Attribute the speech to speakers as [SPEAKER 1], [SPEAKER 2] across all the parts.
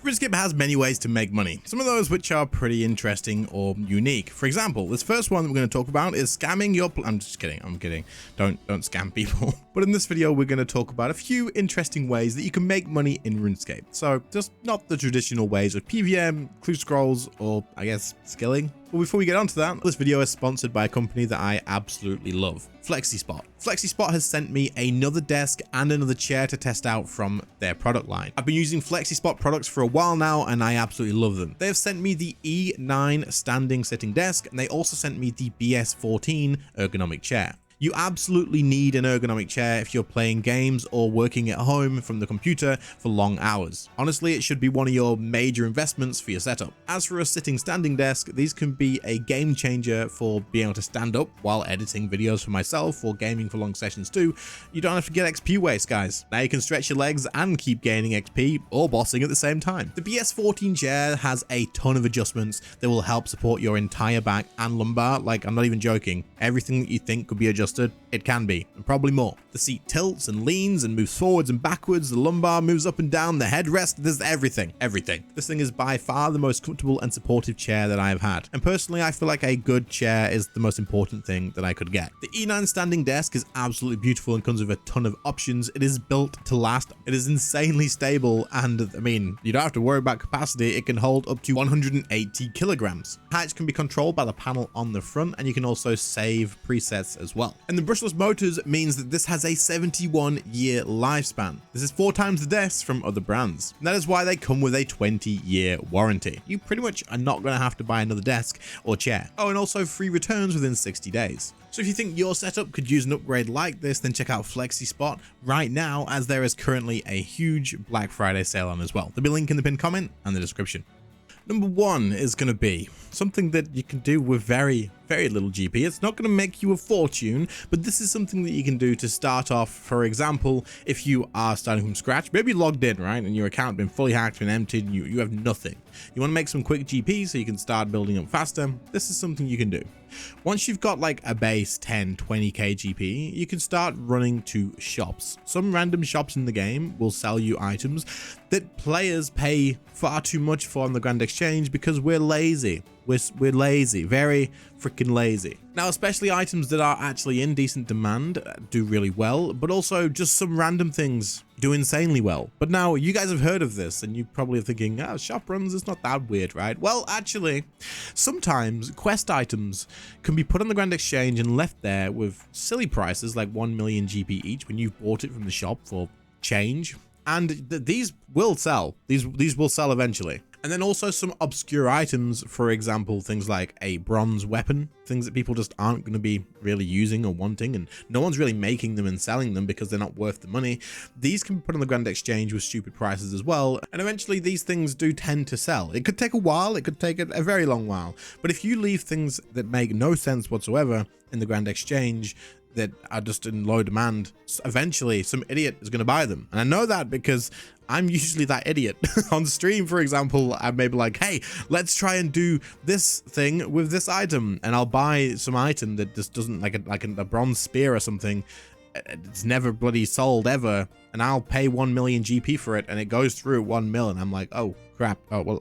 [SPEAKER 1] RuneScape has many ways to make money, some of those which are pretty interesting or unique. For example, this first one that we're going to talk about is scamming your I'm just kidding, I'm kidding. Don't scam people. But in this video, we're going to talk about a few interesting ways that you can make money in RuneScape. So just not the traditional ways of PVM, clue scrolls, or I guess skilling. But before we get onto that, this video is sponsored by a company that I absolutely love, FlexiSpot. FlexiSpot has sent me another desk and another chair to test out from their product line. I've been using FlexiSpot products for a while now and I absolutely love them. They have sent me the E9 standing sitting desk and they also sent me the BS14 ergonomic chair. You absolutely need an ergonomic chair if you're playing games or working at home from the computer for long hours. Honestly, it should be one of your major investments for your setup. As for a sitting standing desk, these can be a game changer for being able to stand up while editing videos for myself or gaming for long sessions too. You don't have to get XP waste, guys. Now you can stretch your legs and keep gaining XP or bossing at the same time. The BS14 chair has a ton of adjustments that will help support your entire back and lumbar. Like, I'm not even joking. Everything that you think could be adjusted, it can be, and probably more. The seat tilts and leans and moves forwards and backwards, the lumbar moves up and down, the headrest, there's everything. This thing is by far the most comfortable and supportive chair that I have had. And personally, I feel like a good chair is the most important thing that I could get. The E9 standing desk is absolutely beautiful and comes with a ton of options. It is built to last. It is insanely stable. And I mean, you don't have to worry about capacity. It can hold up to 180 kilograms. Heights can be controlled by the panel on the front, and you can also save presets as well. And the brushless motors means that this has a 71-year lifespan. This is 4 times the desk from other brands. And that is why they come with a 20-year warranty. You pretty much are not going to have to buy another desk or chair. Oh, and also free returns within 60 days. So if you think your setup could use an upgrade like this, then check out FlexiSpot right now, as there is currently a huge Black Friday sale on as well. There'll be a link in the pinned comment and the description. Number 1 is going to be something that you can do with very little GP. It's not going to make you a fortune, but this is something that you can do to start off. For example, if you are starting from scratch, maybe logged in, right, and your account has been fully hacked and emptied, and you have nothing. You want to make some quick GP so you can start building up faster. This is something you can do. Once you've got like a base 10, 20k GP, you can start running to shops. Some random shops in the game will sell you items that players pay far too much for on the Grand Exchange because we're lazy. We're lazy, very freaking lazy. Now, especially items that are actually in decent demand do really well, but also just some random things do insanely well. But now you guys have heard of this and you probably are thinking, shop runs, it's not that weird, right? Well, actually, sometimes quest items can be put on the Grand Exchange and left there with silly prices like 1 million GP each when you've bought it from the shop for change. And these will sell. These will sell eventually. And then also some obscure items, for example, things like a bronze weapon, things that people just aren't going to be really using or wanting, and no one's really making them and selling them because they're not worth the money. These can be put on the Grand Exchange with stupid prices as well, and eventually these things do tend to sell. It could take a while, it could take a very long while, but if you leave things that make no sense whatsoever in the Grand Exchange that are just in low demand, eventually some idiot is going to buy them. And I know that because I'm usually that idiot. On stream, for example, I'm maybe like, hey, let's try and do this thing with this item, and I'll buy some item that just doesn't, like a bronze spear or something. It's never bloody sold ever, and I'll pay 1 million GP for it, and it goes through 1 mil, and I'm like, oh crap, oh well,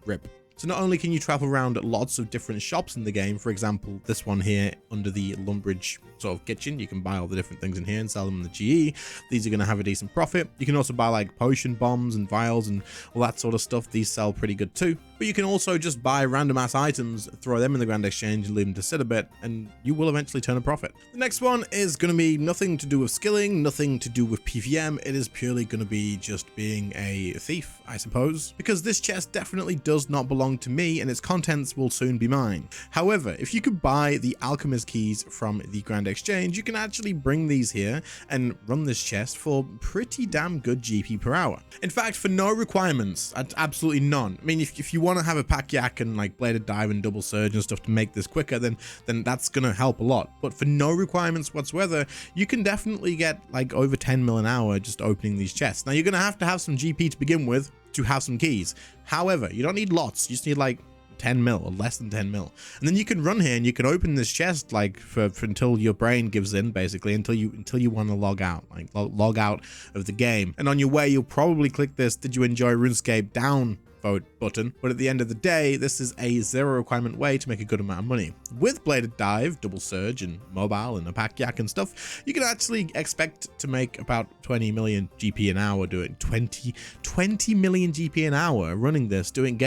[SPEAKER 1] rip. So not only can you travel around lots of different shops in the game, for example, this one here under the Lumbridge sort of kitchen, you can buy all the different things in here and sell them in the GE. These are going to have a decent profit. You can also buy like potion bombs and vials and all that sort of stuff. These sell pretty good too. But you can also just buy random ass items, throw them in the Grand Exchange and leave them to sit a bit, and you will eventually turn a profit. The next one is going to be nothing to do with skilling, nothing to do with PVM. It is purely going to be just being a thief, I suppose, because this chest definitely does not belong to me and its contents will soon be mine. However, if you could buy the alchemist keys from the Grand Exchange, you can actually bring these here and run this chest for pretty damn good GP per hour. In fact, for no requirements, absolutely none. I mean, if you want to have a pack yak and like bladed dive and double surge and stuff to make this quicker, then that's gonna help a lot. But for no requirements whatsoever, you can definitely get like over 10 mil an hour just opening these chests. Now you're gonna have to have some GP to begin with to have some keys. However, you don't need lots, you just need like 10 mil or less than 10 mil. And then you can run here and you can open this chest like for until your brain gives in, basically, until you want to log out, like log out of the game. And on your way, you'll probably click this "Did you enjoy RuneScape?" downvote button. But at the end of the day, this is a zero requirement way to make a good amount of money. With Bladed Dive, Double Surge, and Mobile, and a Pack Yak and stuff, you can actually expect to make about 20 million GP an hour doing 20 million GP an hour running this, doing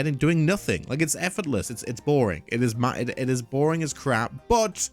[SPEAKER 1] nothing. Like, it's effortless. It's boring. It is boring as crap, but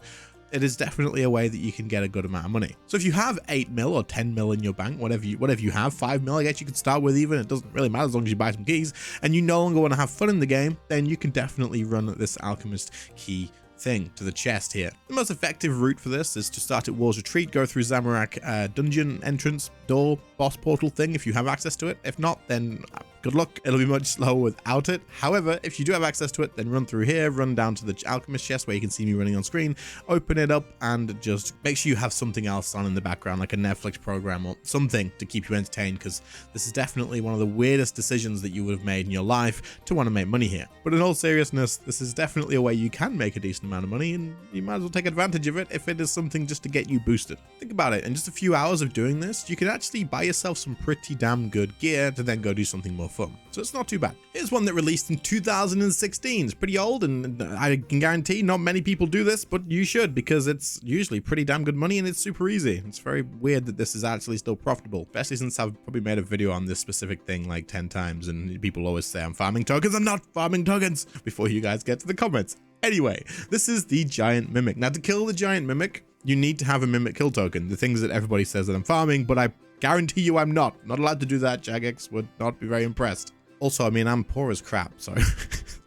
[SPEAKER 1] it is definitely a way that you can get a good amount of money. So if you have 8 mil or 10 mil in your bank, whatever you have, 5 mil, I guess you could start with even. It doesn't really matter as long as you buy some keys and you no longer want to have fun in the game, then you can definitely run this alchemist key thing to the chest here. The most effective route for this is to start at War's Retreat, go through Zamorak dungeon entrance door boss portal thing if you have access to it. If not, then good luck. It'll be much slower without it. However, if you do have access to it, then run through here, run down to the alchemist chest where you can see me running on screen, open it up, and just make sure you have something else on in the background, like a Netflix program or something to keep you entertained, because this is definitely one of the weirdest decisions that you would have made in your life to want to make money here. But in all seriousness, this is definitely a way you can make a decent amount of money, and you might as well take advantage of it if it is something just to get you boosted. Think about it. In just a few hours of doing this, you can actually buy yourself some pretty damn good gear to then go do something more fun. So it's not too bad. Here's one that released in 2016. It's pretty old, and I can guarantee not many people do this, but you should, because it's usually pretty damn good money and it's super easy. It's very weird that this is actually still profitable, especially since I've probably made a video on this specific thing like 10 times and people always say I'm farming tokens. I'm not farming tokens before you guys get to the comments. Anyway, this is the giant mimic. Now, to kill the giant mimic, you need to have a mimic kill token, the things that everybody says that I'm farming, but I guarantee you I'm not allowed to do that. Jagex would not be very impressed. Also, I mean, I'm poor as crap, so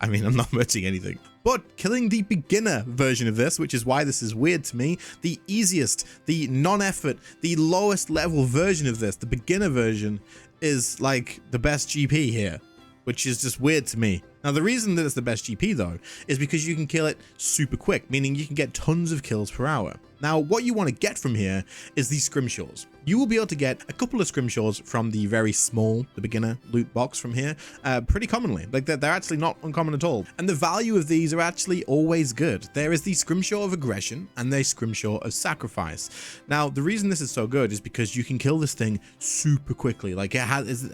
[SPEAKER 1] I mean, I'm not merching anything. But killing the beginner version of this, which is why this is weird to me, the easiest, the non-effort, the lowest level version of this, the beginner version, is like the best GP here, which is just weird to me. Now, the reason that it's the best GP though, is because you can kill it super quick, meaning you can get tons of kills per hour. Now, what you want to get from here is these scrimshaws. You will be able to get a couple of scrimshaws from the very small, the beginner loot box from here, pretty commonly. Like, they're actually not uncommon at all. And the value of these are actually always good. There is the scrimshaw of aggression and the scrimshaw of sacrifice. Now, the reason this is so good is because you can kill this thing super quickly. Like,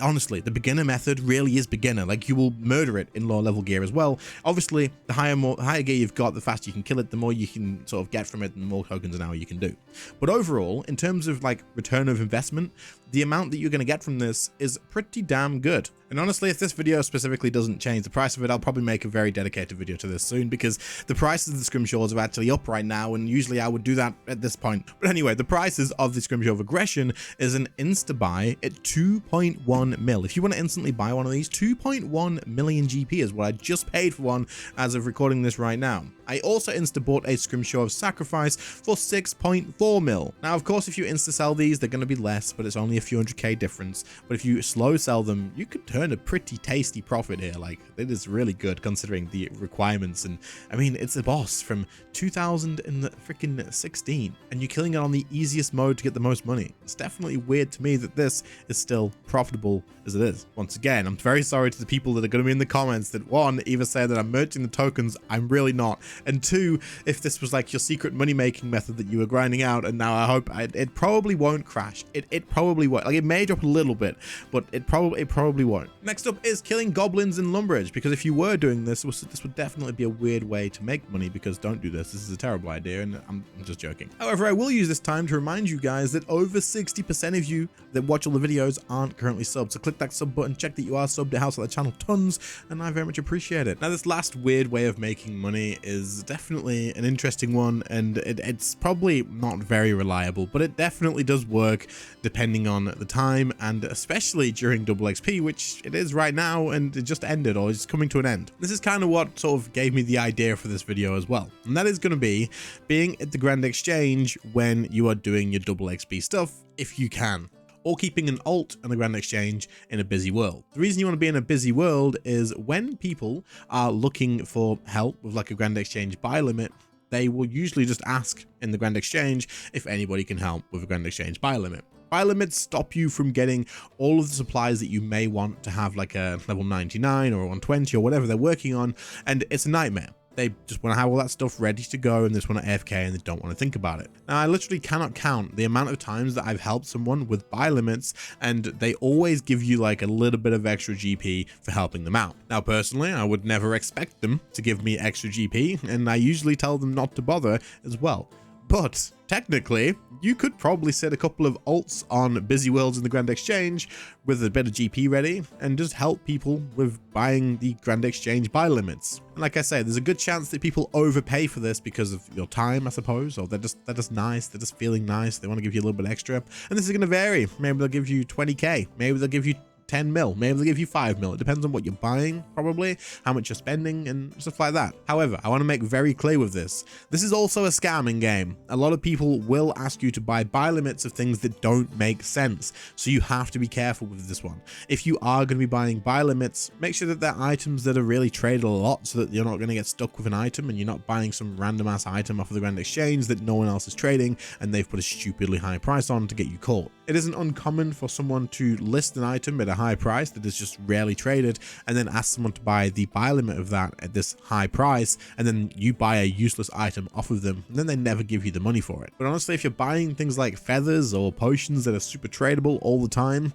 [SPEAKER 1] honestly, the beginner method really is beginner. Like, you will murder it in low level gear as well. Obviously, the higher gear you've got, the faster you can kill it, the more you can sort of get from it, and the more tokens an hour you can do. But overall, in terms of like return of investment, the amount that you're going to get from this is pretty damn good. And honestly, if this video specifically doesn't change the price of it, I'll probably make a very dedicated video to this soon, because the prices of the scrimshaws are actually up right now, and usually I would do that at this point. But anyway, the prices of the scrimshaw of aggression is an insta buy at 2.1 mil. If you want to instantly buy one of these, 2.1 million GP is what I just paid for one as of recording this right now. I also insta bought a scrimshaw of sacrifice for 6.4 mil. Now, of course, if you insta sell these, they're going to be less, but it's only a few 100k difference. But if you slow sell them, you could turn a pretty tasty profit here. Like, it is really good considering the requirements. And I mean, it's a boss from 2016, and you're killing it on the easiest mode to get the most money. It's definitely weird to me that this is still profitable as it is. Once again, I'm very sorry to the people that are going to be in the comments that, one, either say that I'm merching the tokens. I'm really not. And two, if this was like your secret money making method that you were grinding out, and now I hope it probably won't crash. It probably won't. Like, it may drop a little bit, but it probably won't. Next up is killing goblins in Lumbridge, because if you were doing this would definitely be a weird way to make money, because don't do this. This is a terrible idea, and I'm just joking. However, I will use this time to remind you guys that over 60% of you that watch all the videos aren't currently subbed. So click that sub button, check that you are subbed. It helps out the channel tons, and I very much appreciate it. Now, this last weird way of making money is definitely an interesting one, and it's probably not very reliable, but it definitely does work depending on the time, and especially during double XP, which it is right now, and it just ended, or is coming to an end. This is kind of what sort of gave me the idea for this video as well, and that is going to be being at the Grand Exchange when you are doing your double XP stuff, if you can, or keeping an alt on the Grand Exchange in a busy world. The reason you want to be in a busy world is when people are looking for help with like a Grand Exchange buy limit, they will usually just ask in the Grand Exchange if anybody can help with a Grand Exchange buy limit. Buy limits stop you from getting all of the supplies that you may want to have, like a level 99 or 120 or whatever they're working on, and it's a nightmare. They just want to have all that stuff ready to go, and they just want to AFK and they don't want to think about it. Now, I literally cannot count the amount of times that I've helped someone with buy limits, and they always give you like a little bit of extra GP for helping them out. Now, personally, I would never expect them to give me extra GP, and I usually tell them not to bother as well. But technically, you could probably set a couple of alts on busy worlds in the Grand Exchange with a bit of GP ready and just help people with buying the Grand Exchange buy limits. And like I say, there's a good chance that people overpay for this because of your time, I suppose, or they're just nice, they're just feeling nice, they want to give you a little bit extra. And this is going to vary. Maybe they'll give you 20k, maybe they'll give you 10 mil, maybe they'll give you 5 mil. It depends on what you're buying, probably, how much you're spending and stuff like that. However, I want to make very clear with this is also a scamming game. A lot of people will ask you to buy limits of things that don't make sense. So you have to be careful with this one. If you are going to be buying buy limits, make sure that they're items that are really traded a lot so that you're not going to get stuck with an item and you're not buying some random ass item off of the Grand Exchange that no one else is trading and they've put a stupidly high price on to get you caught. It isn't uncommon for someone to list an item at a high price that is just rarely traded and then ask someone to buy the buy limit of that at this high price, and then you buy a useless item off of them and then they never give you the money for it. But honestly, if you're buying things like feathers or potions that are super tradable all the time,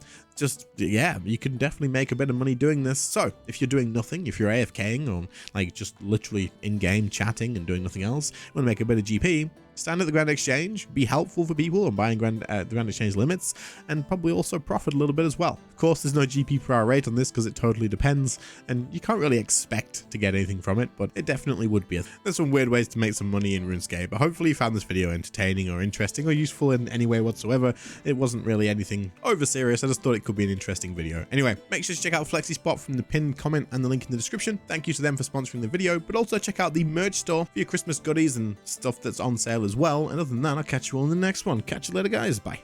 [SPEAKER 1] yeah, you can definitely make a bit of money doing this. So if you're doing nothing, if you're AFKing or like just literally in-game chatting and doing nothing else, you want to make a bit of GP, stand at the Grand Exchange, be helpful for people and buying the Grand Exchange limits, and probably also profit a little bit as well. Of course, there's no GP per hour rate on this because it totally depends, and you can't really expect to get anything from it, but it definitely would be. There's some weird ways to make some money in RuneScape, but hopefully you found this video entertaining or interesting or useful in any way whatsoever. It wasn't really anything over serious. I just thought it could be an interesting video. Anyway, make sure to check out FlexiSpot from the pinned comment and the link in the description. Thank you to them for sponsoring the video, but also check out the merch store for your Christmas goodies and stuff that's on sale as well. And other than that, I'll catch you all in the next one. Catch you later, guys. Bye.